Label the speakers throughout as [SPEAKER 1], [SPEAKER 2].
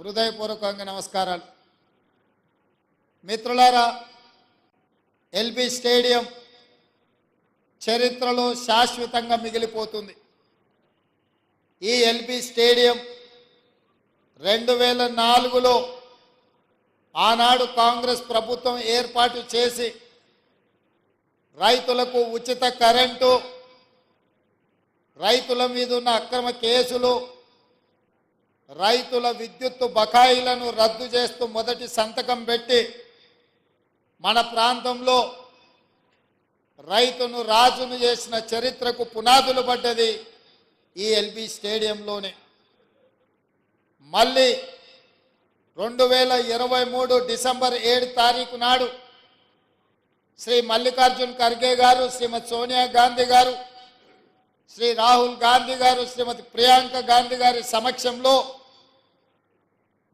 [SPEAKER 1] హృదయపూర్వకంగా నమస్కారాలు. మిత్రులారా, ఎల్బీ స్టేడియం చరిత్రలో శాశ్వతంగా మిగిలిపోతుంది. ఈ ఎల్బీ స్టేడియం 2004లో ఆనాడు కాంగ్రెస్ ప్రభుత్వం ఏర్పాటు చేసి రైతులకు ఉచిత కరెంటు, రైతుల మీద ఉన్న అక్రమ కేసులు, రైతుల విద్యుత్తు బకాయిలను రద్దు చేస్తూ మొదటి సంతకం పెట్టి మన ప్రాంతంలో రైతును రాజును చేసిన చరిత్రకు పునాదులు పడ్డది ఈ ఎల్బీ స్టేడియంలోనే. మళ్ళీ 2023 డిసెంబర్ 7 తారీఖు నాడు శ్రీ మల్లికార్జున్ ఖర్గే గారు, శ్రీమతి సోనియా గాంధీ గారు, శ్రీ రాహుల్ గాంధీ గారు, శ్రీమతి ప్రియాంక గాంధీ గారి సమక్షంలో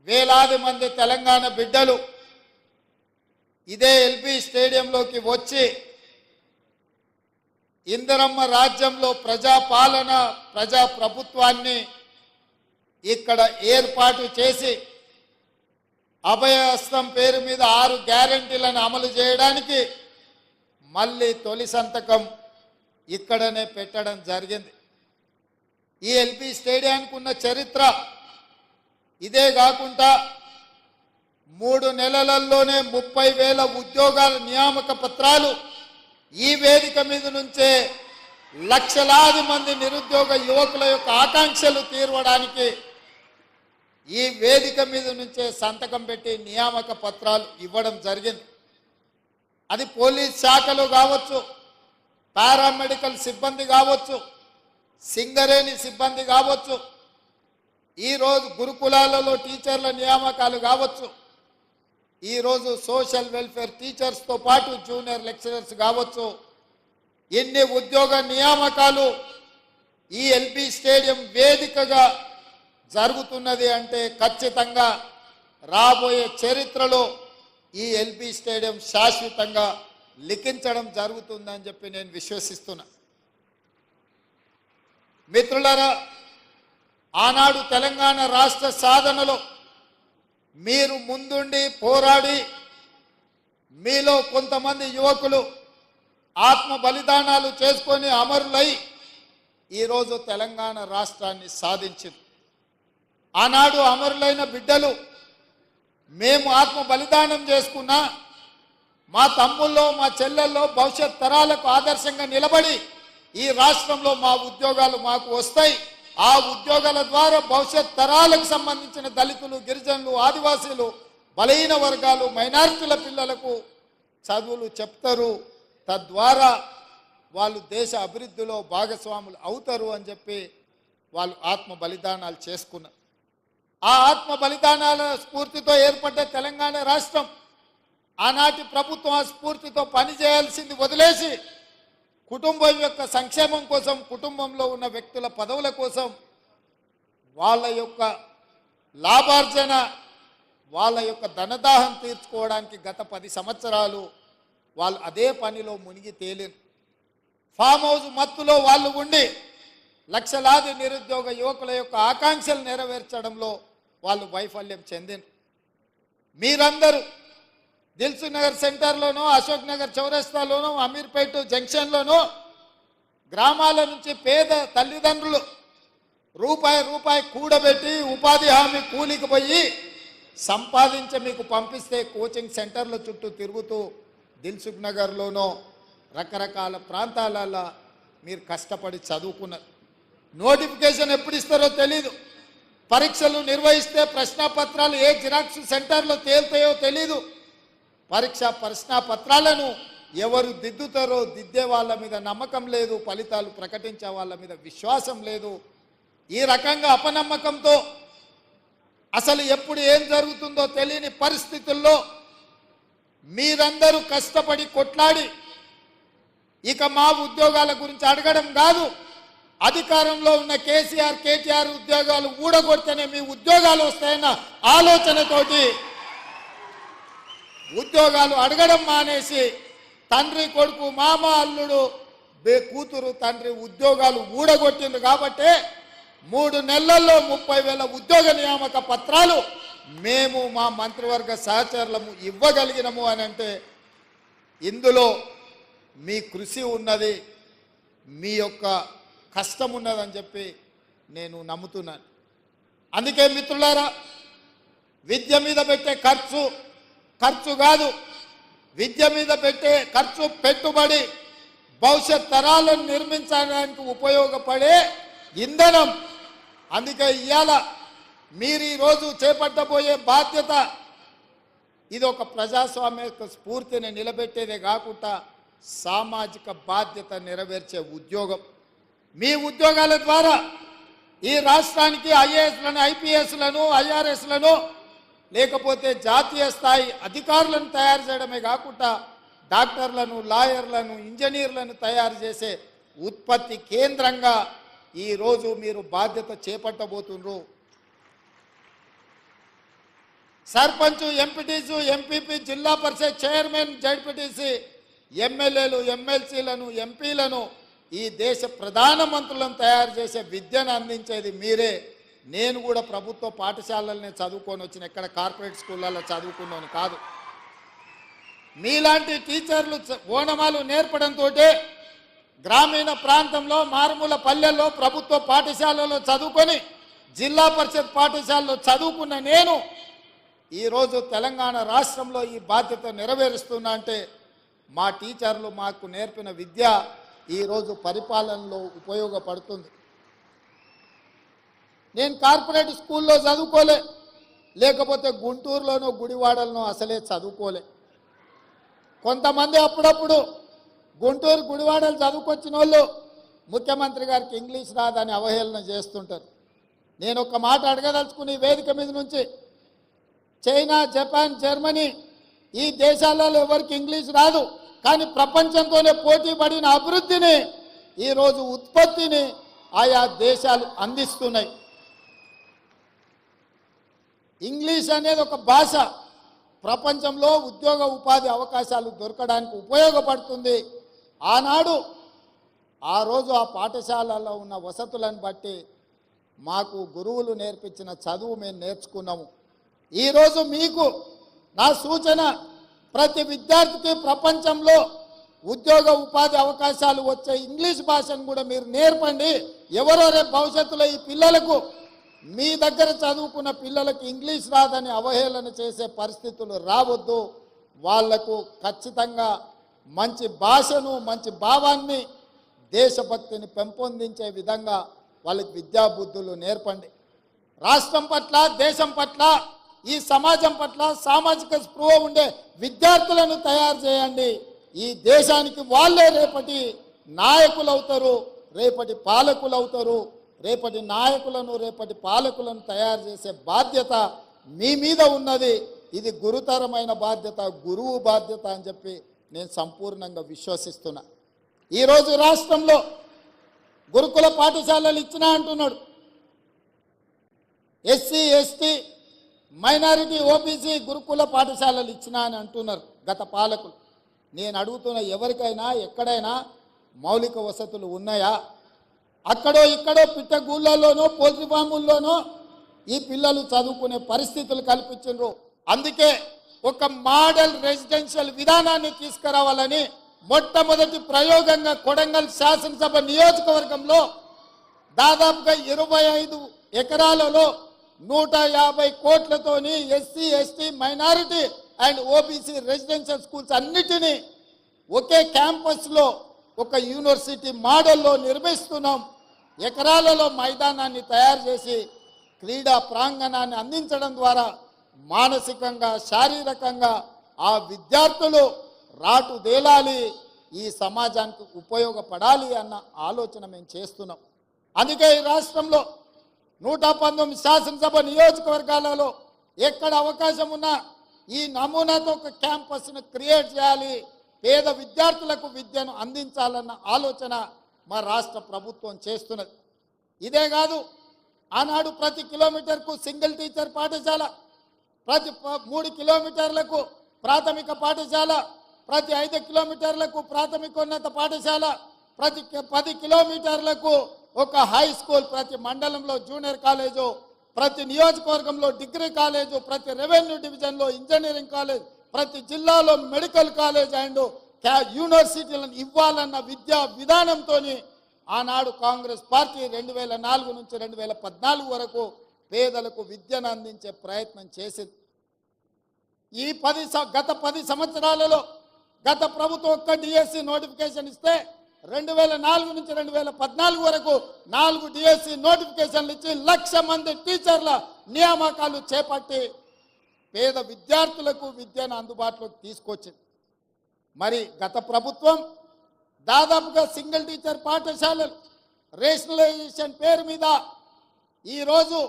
[SPEAKER 1] వేలాది మంది తెలంగాణ బిడ్డలు ఇదే ఎల్బీ స్టేడియంలోకి వచ్చి ఇందిరమ్మ రాజ్యంలో ప్రజాపాలన, ప్రజాప్రభుత్వాన్ని ఇక్కడ ఏర్పాటు చేసి అభయహస్తం పేరు మీద 6 గ్యారెంటీలను అమలు చేయడానికి మళ్ళీ తొలి సంతకం ఇక్కడనే పెట్టడం జరిగింది. ఈ ఎల్బీ స్టేడియానికి ఉన్న చరిత్ర ఇదే కాకుండా 3 నెలలలోనే 30,000 ఉద్యోగాల నియామక పత్రాలు ఈ వేదిక మీద నుంచే లక్షలాది మంది నిరుద్యోగ యువకుల యొక్క ఆకాంక్షలు తీర్చడానికి ఈ వేదిక మీద నుంచే సంతకం పెట్టి నియామక పత్రాలు ఇవ్వడం జరిగింది. అది పోలీస్ శాఖలు కావచ్చు, పారామెడికల్ సిబ్బంది కావచ్చు, సింగరేణి సిబ్బంది కావచ్చు, ఈరోజు గురుకులాలలో టీచర్ల నియామకాలు కావచ్చు, ఈరోజు సోషల్ వెల్ఫేర్ టీచర్స్తో పాటు జూనియర్ లెక్చరర్స్ కావచ్చు, ఎన్ని ఉద్యోగ నియామకాలు ఈ ఎల్బీ స్టేడియం వేదికగా జరుగుతున్నది అంటే ఖచ్చితంగా రాబోయే చరిత్రలో ఈ ఎల్బీ స్టేడియం శాశ్వతంగా లిఖించడం జరుగుతుందని చెప్పి నేను విశ్వసిస్తున్నా. మిత్రులారా, ఆనాడు తెలంగాణ రాష్ట్ర సాధనలో మీరు ముందుండి పోరాడి మీలో కొంతమంది యువకులు ఆత్మ బలిదానాలు చేసుకొని అమరులై ఈరోజు తెలంగాణ రాష్ట్రాన్ని సాధించింది. ఆనాడు అమరులైన బిడ్డలు మేము ఆత్మ బలిదానం చేసుకున్నా మా తమ్ముల్లో, మా చెల్లెల్లో భవిష్యత్ తరాలకు ఆదర్శంగా నిలబడి ఈ రాష్ట్రంలో మా ఉద్యోగాలు మాకు వస్తాయి, ఆ ఉద్యోగాల ద్వారా భవిష్యత్ తరాలకు సంబంధించిన దళితులు, గిరిజనులు, ఆదివాసీలు, బలహీన వర్గాలు, మైనారిటీల పిల్లలకు చదువులు చెప్తారు, తద్వారా వాళ్ళు దేశ అభివృద్ధిలో భాగస్వాములు అవుతారు అని చెప్పి వాళ్ళు ఆత్మ బలిదానాలు చేసుకున్నారు. ఆ ఆత్మ బలిదానాల స్ఫూర్తితో ఏర్పడ్డ తెలంగాణ రాష్ట్రం ఆనాటి ప్రభుత్వం ఆ స్ఫూర్తితో పనిచేయాల్సింది వదిలేసి కుటుంబం యొక్క సంక్షేమం కోసం, కుటుంబంలో ఉన్న వ్యక్తుల పదవుల కోసం, వాళ్ళ యొక్క లాభార్జన, వాళ్ళ యొక్క ధనదాహం తీర్చుకోవడానికి గత 10 సంవత్సరాలు వాళ్ళు అదే పనిలో మునిగి తేలిరు. ఫామ్ హౌస్ మత్తులో వాళ్ళు ఉండి లక్షలాది నిరుద్యోగ యువకుల యొక్క ఆకాంక్షలు నెరవేర్చడంలో వాళ్ళు వైఫల్యం చెందిన మీరందరూ దిల్సుఖ్ నగర్ సెంటర్లోనూ, అశోక్ నగర్ చౌరస్తాలోనూ, అమీర్పేట జంక్షన్లోనూ గ్రామాల నుంచి పేద తల్లిదండ్రులు రూపాయి కూడబెట్టి ఉపాధి హామీ కూలికి పోయి సంపాదించి మీకు పంపిస్తే కోచింగ్ సెంటర్ల చుట్టూ తిరుగుతూ దిల్సుఖ్ నగర్లోనూ రకరకాల ప్రాంతాలలో మీరు కష్టపడి చదువుకున్నారు. నోటిఫికేషన్ ఎప్పుడు ఇస్తారో తెలీదు, పరీక్షలు నిర్వహిస్తే ప్రశ్నాపత్రాలు ఏ జిరాక్స్ సెంటర్లో తేలుతాయో తెలీదు, ప్రశ్నాపత్రాలను ఎవరు దిద్దుతారో దిద్దే వాళ్ళ మీద నమ్మకం లేదు, ఫలితాలు ప్రకటించే వాళ్ళ మీద విశ్వాసం లేదు. ఈ రకంగా అపనమ్మకంతో అసలు ఎప్పుడు ఏం జరుగుతుందో తెలియని పరిస్థితుల్లో మీరందరూ కష్టపడి కొట్లాడి ఇక మా ఉద్యోగాల గురించి అడగడం కాదు, అధికారంలో ఉన్న కేసీఆర్, కేటీఆర్ ఉద్యోగాలు ఊడగొడితేనే మీ ఉద్యోగాలు వస్తాయన్న ఆలోచనతోటి ఉద్యోగాలు అడగడం మానేసి తండ్రి కొడుకు, మామ అల్లుడు, కూతురు తండ్రి ఉద్యోగాలు ఊడగొట్టింది. కాబట్టి 3 నెలల్లో 30,000 ఉద్యోగ నియామక పత్రాలు మేము మా మంత్రివర్గ సహచరులము ఇవ్వగలిగినము అని అంటే ఇందులో మీ కృషి ఉన్నది, మీ యొక్క కష్టం ఉన్నదని చెప్పి నేను నమ్ముతున్నాను. అందుకే మిత్రులారా, విద్య మీద పెట్టే ఖర్చు కాదు, విద్య మీద పెట్టే ఖర్చు పెట్టుబడి భవిష్యత్ తరాలను నిర్మించడానికి ఉపయోగపడే ఇంధనం. అందుకే ఇవాళ మీరు ఈరోజు చేపట్టబోయే బాధ్యత ఇది ఒక ప్రజాస్వామ్య స్ఫూర్తిని నిలబెట్టేదే కాకుండా సామాజిక బాధ్యత నెరవేర్చే ఉద్యోగం. మీ ఉద్యోగాల ద్వారా ఈ రాష్ట్రానికి ఐఏఎస్లను, ఐపీఎస్లను, ఐఆర్ఎస్లను లేకపోతే జాతీయ స్థాయి అధికారులను తయారు చేయడమే కాకుండా డాక్టర్లను, లాయర్లను, ఇంజనీర్లను తయారు చేసే ఉత్పత్తి కేంద్రంగా ఈరోజు మీరు బాధ్యత చేపట్టబోతున్నారు. సర్పంచ్, ఎంపీటీసు, ఎంపీపీ, జిల్లా పరిషత్ చైర్మన్, జడ్పీటీసీ, ఎమ్మెల్యేలు, ఎమ్మెల్సీలను, ఎంపీలను, ఈ దేశ ప్రధానమంత్రులను తయారు చేసే విద్యను అందించేది మీరే. నేను కూడా ప్రభుత్వ పాఠశాలలనే చదువుకొని వచ్చిన, ఎక్కడ కార్పొరేట్ స్కూళ్ళల్లో చదువుకున్నాను కాదు. మీలాంటి టీచర్లు ఓనమాలు నేర్పడంతో గ్రామీణ ప్రాంతంలో, మారుమూల పల్లెల్లో ప్రభుత్వ పాఠశాలలో చదువుకొని జిల్లా పరిషత్ పాఠశాలలో చదువుకున్న నేను ఈరోజు తెలంగాణ రాష్ట్రంలో ఈ బాధ్యత నెరవేరుస్తున్నా అంటే మా టీచర్లు మాకు నేర్పిన విద్య ఈరోజు పరిపాలనలో ఉపయోగపడుతుంది. నేను కార్పొరేట్ స్కూల్లో చదువుకోలే, లేకపోతే గుంటూరులోనో గుడివాడలోనో అసలే చదువుకోలే. కొంతమంది అప్పుడప్పుడు గుంటూరు, గుడివాడలు చదువుకొచ్చిన వాళ్ళు ముఖ్యమంత్రి గారికి ఇంగ్లీష్ రాదని అవహేళన చేస్తుంటారు. నేను ఒక మాట అడగదలుచుకుని వేదిక మీద నుంచి, చైనా, జపాన్, జర్మనీ ఈ దేశాలలో ఎవరికి ఇంగ్లీష్ రాదు, కానీ ప్రపంచంతోనే పోటీ పడిన అభివృద్ధిని, ఈరోజు ఉత్పత్తిని ఆయా దేశాలు అందిస్తున్నాయి. ఇంగ్లీష్ అనేది ఒక భాష ప్రపంచంలో ఉద్యోగ ఉపాధి అవకాశాలు దొరకడానికి ఉపయోగపడుతుంది. ఆనాడు ఆ రోజు ఆ పాఠశాలలో ఉన్న వసతులను బట్టి మాకు గురువులు నేర్పించిన చదువు మేము నేర్చుకున్నాము. ఈరోజు మీకు నా సూచన, ప్రతి విద్యార్థికి ప్రపంచంలో ఉద్యోగ ఉపాధి అవకాశాలు వచ్చే ఇంగ్లీష్ భాషను కూడా మీరు నేర్పండి. ఎవరో రేపు భవిష్యత్తులో ఈ పిల్లలకు, మీ దగ్గర చదువుకున్న పిల్లలకు ఇంగ్లీష్ రాదని అవహేళన చేసే పరిస్థితులు రావద్దు. వాళ్లకు ఖచ్చితంగా మంచి భాషను, మంచి భావాన్ని, దేశభక్తిని పెంపొందించే విధంగా వాళ్ళకి విద్యాబుద్ధులు నేర్పండి. రాష్ట్రం పట్ల, దేశం పట్ల, ఈ సమాజం పట్ల సామాజిక స్పృహ ఉండే విద్యార్థులను తయారు చేయండి. ఈ దేశానికి వాళ్ళే రేపటి నాయకులు అవుతారు, రేపటి పాలకులు అవుతారు. రేపటి నాయకులను, రేపటి పాలకులను తయారు చేసే బాధ్యత మీ మీద ఉన్నది. ఇది గురుతరమైన బాధ్యత, గురువు బాధ్యత అని చెప్పి నేను సంపూర్ణంగా విశ్వసిస్తున్నా. ఈరోజు రాష్ట్రంలో గురుకుల పాఠశాలలు ఇచ్చినా అంటున్నాడు. ఎస్సీ, ఎస్టీ, మైనారిటీ, ఓబీసీ గురుకుల పాఠశాలలు ఇచ్చినా అని అంటున్నారు గత పాలకులు. నేను అడుగుతున్న, ఎవరికైనా ఎక్కడైనా మౌలిక వసతులు ఉన్నాయా? అక్కడో ఇక్కడో పిట్టగూళ్ళలోనో పోల్ట్రీ ఫాముల్లోనో ఈ పిల్లలు చదువుకునే పరిస్థితులు కల్పించారు. అందుకే ఒక మోడల్ రెసిడెన్షియల్ విధానాన్ని తీసుకురావాలని మొట్టమొదటి ప్రయోగంగా కొడంగల్ శాసనసభ నియోజకవర్గంలో దాదాపుగా 25 ఎకరాలలో 150 కోట్లతోని SC, ST, minority and OBC residential schools అన్నిటినీ ఒకే క్యాంపస్లో ఒక యూనివర్సిటీ మోడల్లో నిర్మిస్తున్నాం. ఎకరాలలో మైదానాన్ని తయారు చేసి క్రీడా ప్రాంగణాన్ని అందించడం ద్వారా మానసికంగా, శారీరకంగా ఆ విద్యార్థులు రాటుదేలాలి, ఈ సమాజానికి ఉపయోగపడాలి అన్న ఆలోచన మేము చేస్తున్నాం. అందుకే ఈ రాష్ట్రంలో 119 శాసనసభ నియోజకవర్గాలలో ఎక్కడ అవకాశం ఉన్నా ఈ నమూనాతో ఒక క్యాంపస్ను క్రియేట్ చేయాలి, పేద విద్యార్థులకు విద్యను అందించాలన్న ఆలోచన మా రాష్ట్ర ప్రభుత్వం చేస్తున్నది. ఇదే కాదు, ఆనాడు ప్రతి కిలోమీటర్కు సింగిల్ టీచర్ పాఠశాల, ప్రతి 3 కిలోమీటర్లకు ప్రాథమిక పాఠశాల, ప్రతి 5 కిలోమీటర్లకు ప్రాథమికోన్నత పాఠశాల, ప్రతి 10 కిలోమీటర్లకు ఒక హై స్కూల్, ప్రతి మండలంలో జూనియర్ కాలేజు, ప్రతి నియోజకవర్గంలో డిగ్రీ కాలేజు, ప్రతి రెవెన్యూ డివిజన్లో ఇంజనీరింగ్ కాలేజ్, ప్రతి జిల్లాలో మెడికల్ కాలేజ్ అండ్ యూనివర్సిటీలను ఇవ్వాలన్న విద్యా విధానంతో ఆనాడు కాంగ్రెస్ పార్టీ 2004 నుంచి 2014 వరకు పేదలకు విద్యను అందించే ప్రయత్నం చేసింది. ఈ గత 10 సంవత్సరాలలో గత ప్రభుత్వం ఒక్క డిఎస్సి నోటిఫికేషన్ ఇస్తే 2004 నుంచి 2014 వరకు 4 డిఎస్సి నోటిఫికేషన్లు ఇచ్చి 1,00,000 మంది టీచర్ల నియామకాలు చేపట్టి పేద విద్యార్థులకు విద్యను అందుబాటులోకి తీసుకొచ్చింది. మరి గత ప్రభుత్వం దాదాపుగా సింగిల్ టీచర్ పాఠశాలలు రేషనలైజేషన్ పేరు మీద ఈరోజు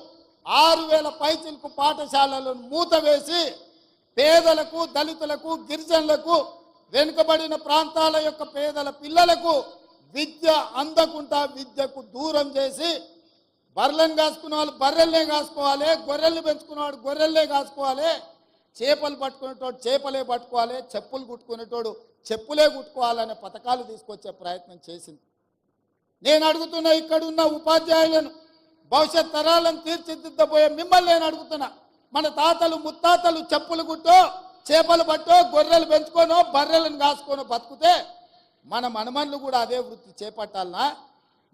[SPEAKER 1] 6,000 పైచిలకు పాఠశాలలను మూతవేసి పేదలకు, దళితులకు, గిరిజనులకు, వెనుకబడిన ప్రాంతాల యొక్క పేదల పిల్లలకు విద్య అందకుండా విద్యకు దూరం చేసి బర్రెలను కాసుకున్న వాళ్ళు బర్రెల్నే కాసుకోవాలి, గొర్రెల్ని పెంచుకున్నవాడు గొర్రెల్నే కాసుకోవాలి, చేపలు పట్టుకునేటోడు చేపలే పట్టుకోవాలి, చెప్పులు కుట్టుకునేటోడు చెప్పులే కుట్టుకోవాలనే పథకాలు తీసుకొచ్చే ప్రయత్నం చేసింది. నేను అడుగుతున్నా, ఇక్కడున్న ఉపాధ్యాయులను, భవిష్యత్ తరాలను తీర్చిదిద్దబోయే మిమ్మల్ని నేను అడుగుతున్నా, మన తాతలు ముత్తాతలు చెప్పులు కుట్టో, చేపలు పట్టో, గొర్రెలు పెంచుకోనో, బర్రెలను కాసుకోనో బతుకుతే మన మనమన్లు కూడా అదే వృత్తి చేపట్టాలనా?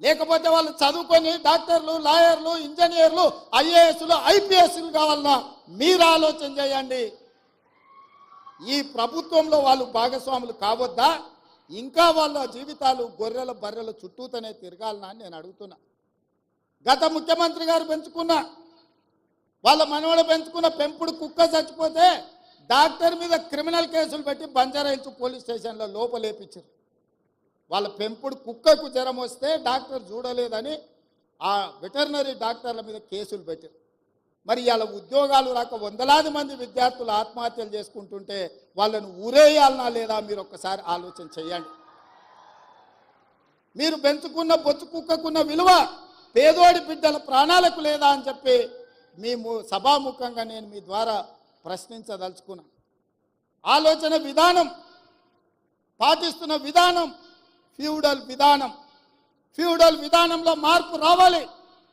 [SPEAKER 1] లేకపోతే వాళ్ళు చదువుకొని డాక్టర్లు, లాయర్లు, ఇంజనీర్లు, ఐఏఎస్లు, ఐపీఎస్లు కావాలన్నా? మీరు ఆలోచన చేయండి. ఈ ప్రభుత్వంలో వాళ్ళు భాగస్వాములు కావద్దా? ఇంకా వాళ్ళ జీవితాలు గొర్రెల బర్రెల చుట్టూతోనే తిరగాలనా అని నేను అడుగుతున్నా. గత ముఖ్యమంత్రి గారు పెంచుకున్న, వాళ్ళ మనవడు పెంచుకున్న పెంపుడు కుక్క చచ్చిపోతే డాక్టర్ మీద క్రిమినల్ కేసులు పెట్టి బంజారాహిల్స్ పోలీస్ స్టేషన్లో లోపలేపించారు. వాళ్ళ పెంపుడు కుక్కకు జ్వరం వస్తే డాక్టర్ చూడలేదని ఆ వెటర్నరీ డాక్టర్ల మీద కేసులు పెట్టారు. మరి వాళ్ళ ఉద్యోగాలు రాక వందలాది మంది విద్యార్థులు ఆత్మహత్యలు చేసుకుంటుంటే వాళ్ళను ఊరేయాలనా లేదా? మీరు ఒక్కసారి ఆలోచన చేయండి. మీరు పెంచుకున్న బొచ్చు కుక్కకున్న విలువ పేదోడి బిడ్డల ప్రాణాలకు లేదా అని చెప్పి మేము సభాముఖంగా నేను మీ ద్వారా ప్రశ్నించదలుచుకున్నా. ఆలోచన విధానం, పాటిస్తున్న విధానం ఫ్యూడల్ విధానం. ఫ్యూడల్ విధానంలో మార్పు రావాలి.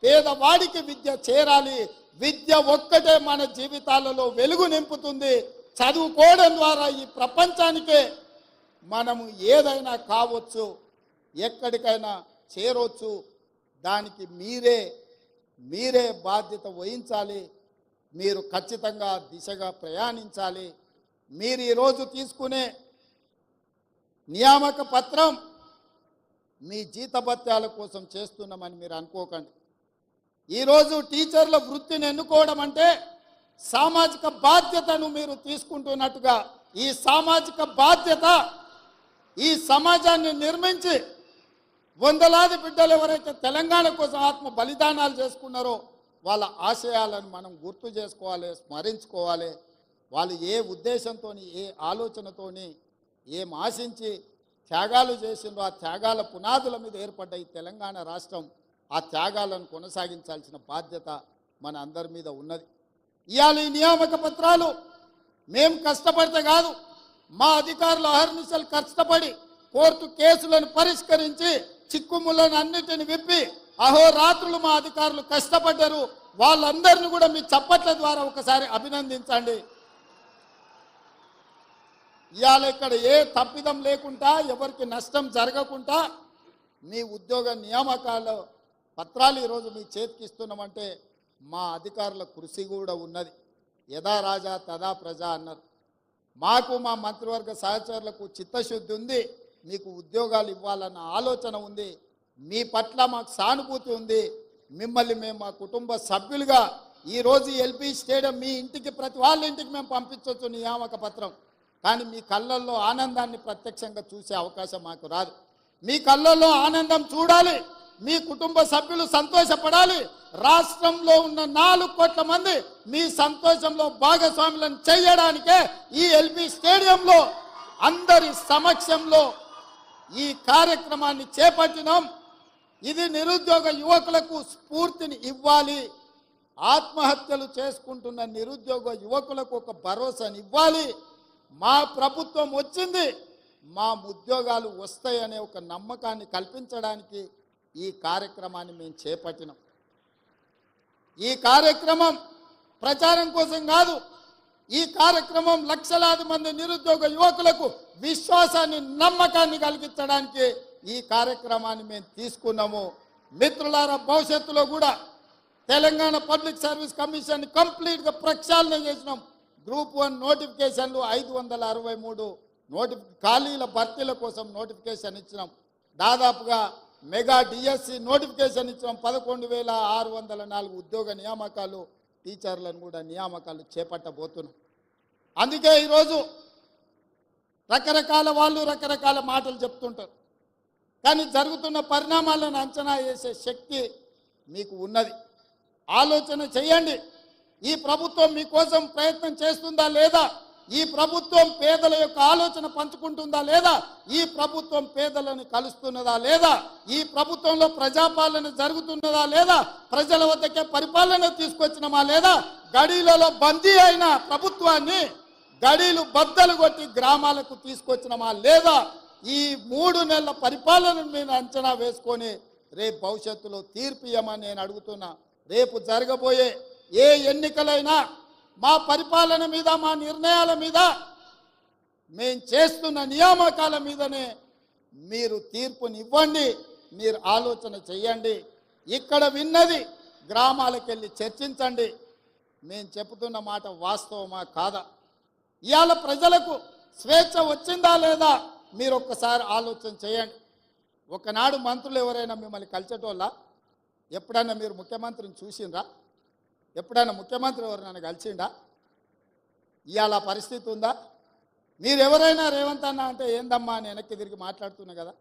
[SPEAKER 1] పేదవాడికి విద్య చేరాలి. విద్య ఒక్కటే మన జీవితాలలో వెలుగు నింపుతుంది. చదువుకోవడం ద్వారా ఈ ప్రపంచానికే మనము ఏదైనా కావచ్చు, ఎక్కడికైనా చేరవచ్చు. దానికి మీరే బాధ్యత వహించాలి. మీరు ఖచ్చితంగా దిశగా ప్రయాణించాలి. మీరు ఈరోజు తీసుకునే నియామక పత్రం మీ జీతభత్యాల కోసం చేస్తున్నామని మీరు అనుకోకండి. ఈరోజు టీచర్ల వృత్తిని ఎన్నుకోవడం అంటే సామాజిక బాధ్యతను మీరు తీసుకుంటున్నట్టుగా, ఈ సామాజిక బాధ్యత ఈ సమాజాన్ని నిర్మించి వందలాది బిడ్డలు ఎవరైతే తెలంగాణ కోసం ఆత్మ బలిదానాలు చేసుకున్నారో వాళ్ళ ఆశయాలను మనం గుర్తు చేసుకోవాలి, స్మరించుకోవాలి. వాళ్ళు ఏ ఉద్దేశంతో, ఏ ఆలోచనతోని, ఏం ఆశించి త్యాగాలు చేసిండ్రో ఆ త్యాగాల పునాదుల మీద ఏర్పడ్డ ఈ తెలంగాణ రాష్ట్రం, ఆ త్యాగాలను కొనసాగించాల్సిన బాధ్యత మన అందరి మీద ఉన్నది. ఇవాళ ఈ నియామక పత్రాలు మేము కష్టపడితే కాదు, మా అధికారులు అహర్నిశలు కష్టపడి కోర్టు కేసులను పరిష్కరించి చిక్కుములను అన్నిటిని విప్పి అహోరాత్రులు మా అధికారులు కష్టపడ్డారు. వాళ్ళందరినీ కూడా మీ చప్పట్ల ద్వారా ఒకసారి అభినందించండి. ఇవాళ ఇక్కడ ఏ తప్పిదం లేకుండా, ఎవరికి నష్టం జరగకుండా మీ ఉద్యోగ నియామకాల పత్రాలు ఈరోజు మీ చేతికి ఇస్తున్నామంటే మా అధికారుల కృషి కూడా ఉన్నది. యథా రాజా తదా ప్రజ అన్నారు. మాకు మా మంత్రివర్గ సహచరులకు చిత్తశుద్ధి ఉంది. మీకు ఉద్యోగాలు ఇవ్వాలన్న ఆలోచన ఉంది. మీ పట్ల మాకు సానుభూతి ఉంది. మిమ్మల్ని మేము మా కుటుంబ సభ్యులుగా ఈరోజు ఎల్పీ స్టేడియం మీ ఇంటికి, ప్రతి వాళ్ళ ఇంటికి మేము పంపించవచ్చు నియామక పత్రం. కానీ మీ కళ్ళల్లో ఆనందాన్ని ప్రత్యక్షంగా చూసే అవకాశం మాకు రాదు. మీ కళ్ళల్లో ఆనందం చూడాలి, మీ కుటుంబ సభ్యులు సంతోషపడాలి. రాష్ట్రంలో ఉన్న 4 కోట్ల మంది మీ సంతోషంలో భాగస్వాములను చేయడానికే ఈ ఎల్బీ స్టేడియంలో అందరి సమక్షంలో ఈ కార్యక్రమాన్ని చేపట్టినాం. ఇది నిరుద్యోగ యువకులకు స్ఫూర్తిని ఇవ్వాలి. ఆత్మహత్యలు చేసుకుంటున్న నిరుద్యోగ యువకులకు ఒక భరోసాని ఇవ్వాలి. మా ప్రభుత్వం వచ్చింది, మా ఉద్యోగాలు వస్తాయనే ఒక నమ్మకాన్ని కల్పించడానికి ఈ కార్యక్రమాన్ని మేము చేపట్టినాం. ఈ కార్యక్రమం ప్రచారం కోసం కాదు, ఈ కార్యక్రమం లక్షలాది మంది నిరుద్యోగ యువకులకు విశ్వాసాన్ని నమ్మకాన్ని కలిగించడానికి ఈ కార్యక్రమాన్ని మేము తీసుకున్నాము. మిత్రులారా, భవిష్యత్తులో కూడా తెలంగాణ పబ్లిక్ సర్వీస్ కమిషన్ కంప్లీట్గా ప్రక్షాళన చేసినాం. గ్రూప్ 1 నోటిఫికేషన్లు 563 ఖాళీల భర్తీల కోసం నోటిఫికేషన్ ఇచ్చినాం. దాదాపుగా మెగా డిఎస్సి నోటిఫికేషన్ ఇచ్చినాం. 11,604 ఉద్యోగ నియామకాలు, టీచర్లను కూడా నియామకాలు చేపట్టబోతున్నాం. అందుకే ఈరోజు రకరకాల వాళ్ళు రకరకాల మాటలు చెప్తుంటారు, కానీ జరుగుతున్న పరిణామాలను అంచనా వేసే శక్తి మీకు ఉన్నది. ఆలోచన చేయండి. ఈ ప్రభుత్వం మీకోసం ప్రయత్నం చేస్తుందా లేదా? ఈ ప్రభుత్వం పేదల యొక్క ఆలోచన పంచుకుంటుందా లేదా? ఈ ప్రభుత్వం పేదలను కలుస్తున్నదా లేదా? ఈ ప్రభుత్వంలో ప్రజాపాలన జరుగుతున్నదా లేదా? ప్రజల వద్దకే పరిపాలన తీసుకొచ్చినమా లేదా? గడీలలో బందీ అయిన ప్రభుత్వాన్ని గడీలు బద్దలు కొట్టి గ్రామాలకు తీసుకొచ్చినమా లేదా? ఈ 3 నెలల పరిపాలన మీద అంచనా వేసుకొని రేపు భవిష్యత్తులో తీర్పు ఇవ్వమని నేను అడుగుతున్నా. రేపు జరగబోయే ఏ ఎన్నికలైనా మా పరిపాలన మీద, మా నిర్ణయాల మీద, మేము చేస్తున్న నియామకాల మీదనే మీరు తీర్పునివ్వండి. మీరు ఆలోచన చేయండి. ఇక్కడ విన్నది గ్రామాలకు వెళ్ళి చర్చించండి. మేము చెబుతున్న మాట వాస్తవమా కాదా? ఇవాళ ప్రజలకు స్వేచ్ఛ వచ్చిందా లేదా? మీరు ఒక్కసారి ఆలోచన చేయండి. ఒకనాడు మంత్రులు ఎవరైనా మిమ్మల్ని కలిసేటోళ్ళ? ఎప్పుడైనా మీరు ముఖ్యమంత్రిని చూసిండ్రా? ఎప్పుడైనా ముఖ్యమంత్రి ఎవరైనా కలిసిండా? ఇవాళ పరిస్థితి ఉందా? మీరు ఎవరైనా రేవంత్ అన్న అంటే ఏందమ్మా అని వెనక్కి తిరిగి మాట్లాడుతున్నా కదా.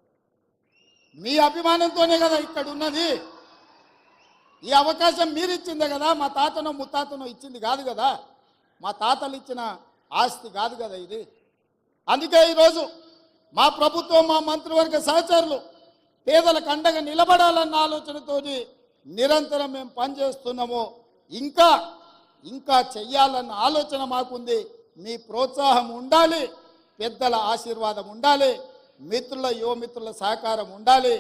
[SPEAKER 1] మీ అభిమానంతోనే కదా ఇక్కడ ఉన్నది. ఈ అవకాశం మీరు ఇచ్చిందే కదా, మా తాతనో ముత్తాతనో ఇచ్చింది కాదు కదా, మా తాతలు ఇచ్చిన ఆస్తి కాదు కదా ఇది. అందుకే ఈరోజు మా ప్రభుత్వం, మా మంత్రివర్గ సహచరులు పేదలకు అండగా నిలబడాలన్న ఆలోచనతో నిరంతరం మేము పనిచేస్తున్నాము. ఇంకా చెయ్యాలన్న ఆలోచన మాకుంది. మీ ప్రోత్సాహం ఉండాలి, పెద్దల ఆశీర్వాదం ఉండాలి, మిత్రుల యువమిత్రుల సహకారం ఉండాలి.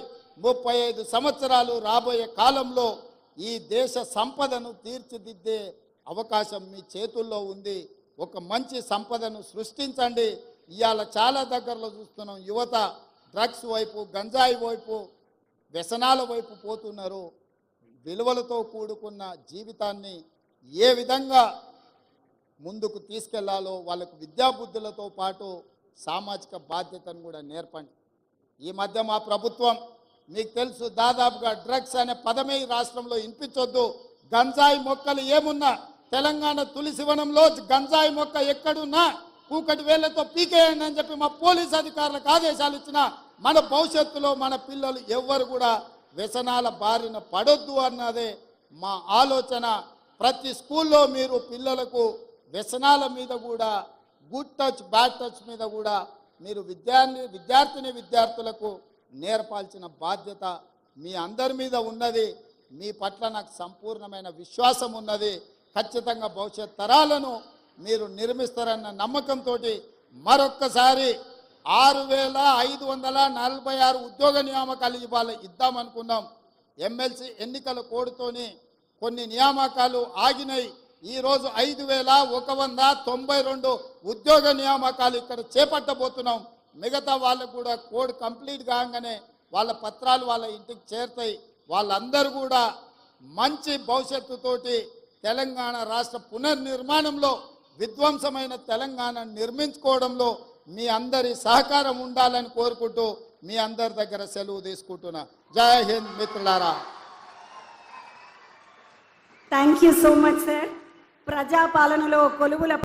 [SPEAKER 1] 35 సంవత్సరాలు రాబోయే కాలంలో ఈ దేశ సంపదను తీర్చిదిద్దే అవకాశం మీ చేతుల్లో ఉంది. ఒక మంచి సంపదను సృష్టించండి. ఇవాళ చాలా దగ్గరలో చూస్తున్నాం, యువత డ్రగ్స్ వైపు, గంజాయి వైపు, వ్యసనాల వైపు పోతున్నారు. విలువలతో కూడుకున్న జీవితాన్ని ఏ విధంగా ముందుకు తీసుకెళ్లాలో వాళ్ళకు విద్యాబుద్ధులతో పాటు సామాజిక బాధ్యతను కూడా నేర్పండి. ఈ మధ్య మా ప్రభుత్వం, మీకు తెలుసు, దాదాపుగా డ్రగ్స్ అనే పదమే ఈ రాష్ట్రంలో వినిపించొద్దు. గంజాయి మొక్కలు ఏమున్నా తెలంగాణ తులసివనంలో గంజాయి మొక్క ఎక్కడున్నా కూకటి వేళ్లతో పీకేయండి అని చెప్పి మా పోలీస్ అధికారులకు ఆదేశాలు ఇచ్చిన మన భవిష్యత్తులో మన పిల్లలు ఎవ్వరు కూడా వ్యసనాల బారిన పడొద్దు అన్నదే మా ఆలోచన. ప్రతి స్కూల్లో మీరు పిల్లలకు వ్యసనాల మీద కూడా, గుడ్ టచ్ బ్యాడ్ టచ్ మీద కూడా మీరు విద్యార్థులకు నేర్పాల్సిన బాధ్యత మీ అందరి మీద ఉన్నది. మీ పట్ల నాకు సంపూర్ణమైన విశ్వాసం ఉన్నది. ఖచ్చితంగా భవిష్యత్ తరాలను మీరు నిర్మిస్తారన్న నమ్మకంతో మరొక్కసారి 6,546 ఉద్యోగ నియామకాలు ఇద్దామనుకున్నాం. ఎమ్మెల్సీ ఎన్నికల కోడ్తోని కొన్ని నియామకాలు ఆగినాయి. ఈరోజు 5,192 ఉద్యోగ నియామకాలు ఇక్కడ చేపట్టబోతున్నాం. మిగతా వాళ్ళకు కూడా కోడ్ కంప్లీట్ కాగానే వాళ్ళ పత్రాలు వాళ్ళ ఇంటికి చేరుతాయి. వాళ్ళందరూ కూడా మంచి భవిష్యత్తుతోటి తెలంగాణ రాష్ట్ర పునర్నిర్మాణంలో, విధ్వంసమైన తెలంగాణ నిర్మించుకోవడంలో మీ అందరి సహకారం ఉండాలని కోరుకుంటూ మీ అందరి దగ్గర సెలవు తీసుకుంటున్నా. జై హింద్ మిత్రులారా.
[SPEAKER 2] Thank you so much sir. ప్రజాపాలనలో కొలువుల